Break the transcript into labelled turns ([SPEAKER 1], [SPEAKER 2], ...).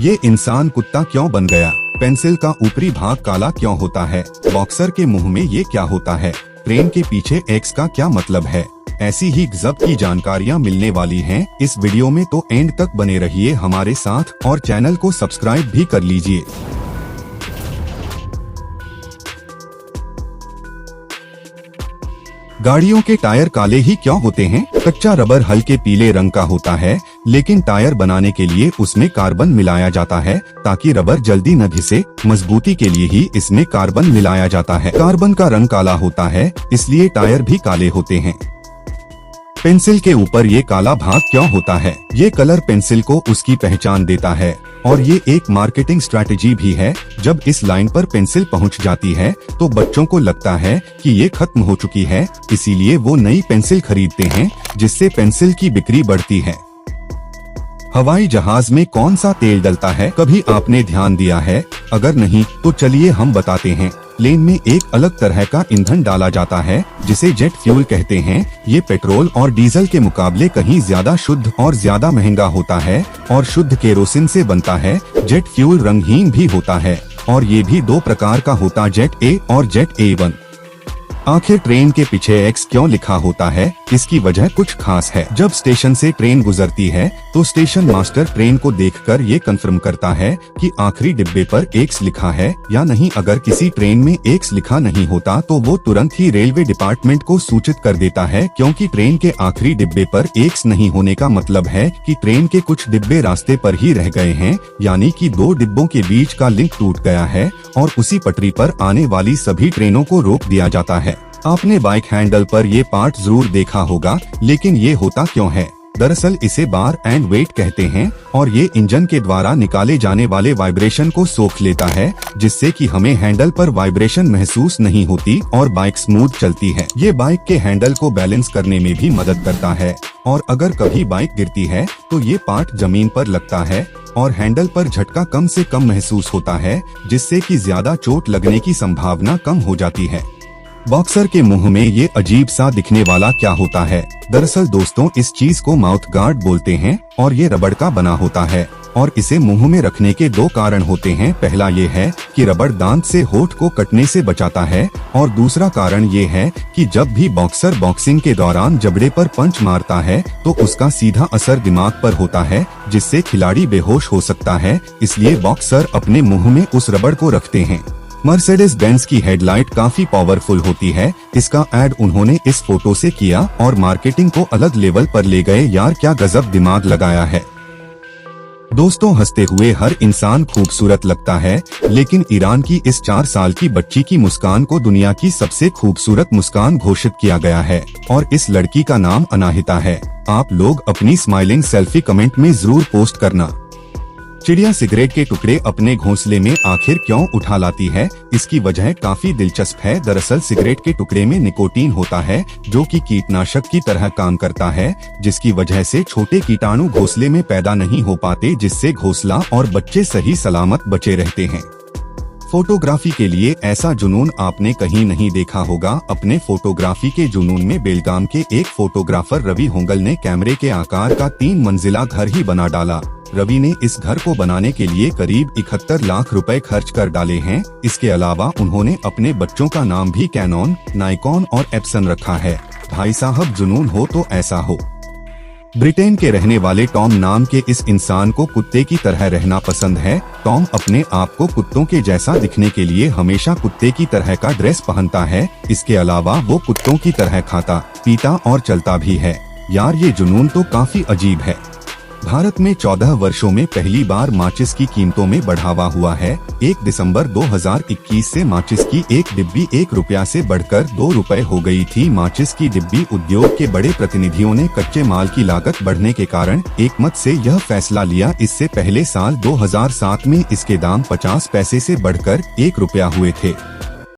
[SPEAKER 1] ये इंसान कुत्ता क्यों बन गया? पेंसिल का ऊपरी भाग काला क्यों होता है? बॉक्सर के मुंह में ये क्या होता है? ट्रेन के पीछे एक्स का क्या मतलब है? ऐसी ही गजब की जानकारियाँ मिलने वाली हैं इस वीडियो में, तो एंड तक बने रहिए हमारे साथ और चैनल को सब्सक्राइब भी कर लीजिए। गाड़ियों के टायर काले ही क्यों होते हैं? कच्चा रबर हल्के पीले रंग का होता है, लेकिन टायर बनाने के लिए उसमें कार्बन मिलाया जाता है ताकि रबर जल्दी न घिसे। मजबूती के लिए ही इसमें कार्बन मिलाया जाता है। कार्बन का रंग काला होता है, इसलिए टायर भी काले होते हैं। पेंसिल के ऊपर ये काला भाग क्यों होता है? ये कलर पेंसिल को उसकी पहचान देता है और ये एक मार्केटिंग स्ट्रैटेजी भी है। जब इस लाइन पर पेंसिल पहुंच जाती है तो बच्चों को लगता है कि ये खत्म हो चुकी है, इसीलिए वो नई पेंसिल खरीदते हैं, जिससे पेंसिल की बिक्री बढ़ती है। हवाई जहाज में कौन सा तेल डलता है? कभी आपने ध्यान दिया है? अगर नहीं तो चलिए हम बताते हैं। प्लेन में एक अलग तरह का ईंधन डाला जाता है जिसे जेट फ्यूल कहते हैं। ये पेट्रोल और डीजल के मुकाबले कहीं ज्यादा शुद्ध और ज्यादा महंगा होता है और शुद्ध केरोसिन से बनता है। जेट फ्यूल रंगहीन भी होता है और ये भी दो प्रकार का होता, जेट ए और जेट A1। आखिर ट्रेन के पीछे एक्स क्यों लिखा होता है? इसकी वजह कुछ खास है। जब स्टेशन से ट्रेन गुजरती है तो स्टेशन मास्टर ट्रेन को देखकर ये कंफर्म करता है कि आखिरी डिब्बे पर एक्स लिखा है या नहीं। अगर किसी ट्रेन में एक्स लिखा नहीं होता तो वो तुरंत ही रेलवे डिपार्टमेंट को सूचित कर देता है, क्योंकि ट्रेन के आखिरी डिब्बे पर एक्स नहीं होने का मतलब है कि ट्रेन के कुछ डिब्बे रास्ते पर ही रह गए हैं, यानी कि दो डिब्बों के बीच का लिंक टूट गया है और उसी पटरी पर आने वाली सभी ट्रेनों को रोक दिया जाता है। आपने बाइक हैंडल पर ये पार्ट जरूर देखा होगा, लेकिन ये होता क्यों है? दरअसल इसे बार एंड वेट कहते हैं और ये इंजन के द्वारा निकाले जाने वाले वाइब्रेशन को सोख लेता है, जिससे कि हमें हैंडल पर वाइब्रेशन महसूस नहीं होती और बाइक स्मूथ चलती है। ये बाइक के हैंडल को बैलेंस करने में भी मदद करता है और अगर कभी बाइक गिरती है तो ये पार्ट जमीन पर लगता है और हैंडल पर झटका कम से कम महसूस होता है, जिससे कि ज्यादा चोट लगने की संभावना कम हो जाती है। बॉक्सर के मुंह में ये अजीब सा दिखने वाला क्या होता है? दरअसल दोस्तों, इस चीज को माउथ गार्ड बोलते हैं और ये रबड़ का बना होता है और इसे मुंह में रखने के दो कारण होते हैं। पहला ये है कि रबड़ दांत से होठ को कटने से बचाता है और दूसरा कारण ये है कि जब भी बॉक्सर बॉक्सिंग के दौरान जबड़े पर पंच मारता है तो उसका सीधा असर दिमाग पर होता है, जिससे खिलाड़ी बेहोश हो सकता है। इसलिए बॉक्सर अपने मुंह में उस रबड़ को रखते हैं। मर्सिडीज बेंज की हेडलाइट काफी पावरफुल होती है। इसका ऐड उन्होंने इस फोटो से किया और मार्केटिंग को अलग लेवल पर ले गए। यार क्या गजब दिमाग लगाया है। दोस्तों, हंसते हुए हर इंसान खूबसूरत लगता है, लेकिन ईरान की इस 4 साल की बच्ची की मुस्कान को दुनिया की सबसे खूबसूरत मुस्कान घोषित किया गया है और इस लड़की का नाम अनाहिता है। आप लोग अपनी स्माइलिंग सेल्फी कमेंट में जरूर पोस्ट करना। चिड़िया सिगरेट के टुकड़े अपने घोंसले में आखिर क्यों उठा लाती है? इसकी वजह काफी दिलचस्प है। दरअसल सिगरेट के टुकड़े में निकोटीन होता है जो कि कीटनाशक की तरह काम करता है, जिसकी वजह से छोटे कीटाणु घोंसले में पैदा नहीं हो पाते, जिससे घोंसला और बच्चे सही सलामत बचे रहते हैं। फोटोग्राफी के लिए ऐसा जुनून आपने कहीं नहीं देखा होगा। अपने फोटोग्राफी के जुनून में बेलगाम के एक फोटोग्राफर रवि होंगल ने कैमरे के आकार का 3 मंजिला घर ही बना डाला। रवि ने इस घर को बनाने के लिए करीब 71 लाख रुपए खर्च कर डाले हैं। इसके अलावा उन्होंने अपने बच्चों का नाम भी कैनन, नाइकॉन और एप्सन रखा है। भाई साहब, जुनून हो तो ऐसा हो। ब्रिटेन के रहने वाले टॉम नाम के इस इंसान को कुत्ते की तरह रहना पसंद है। टॉम अपने आप को कुत्तों के जैसा दिखने के लिए हमेशा कुत्ते की तरह का ड्रेस पहनता है। इसके अलावा वो कुत्तों की तरह खाता, पीता और चलता भी है। यार ये जुनून तो काफी अजीब है। भारत में 14 वर्षों में पहली बार माचिस की कीमतों में बढ़ावा हुआ है। 1 दिसंबर 2021 से माचिस की एक डिब्बी 1 रुपया से बढ़कर 2 रुपए हो गई थी। माचिस की डिब्बी उद्योग के बड़े प्रतिनिधियों ने कच्चे माल की लागत बढ़ने के कारण एकमत से यह फैसला लिया। इससे पहले साल 2007 में इसके दाम 50 पैसे से बढ़कर 1 रुपया हुए थे।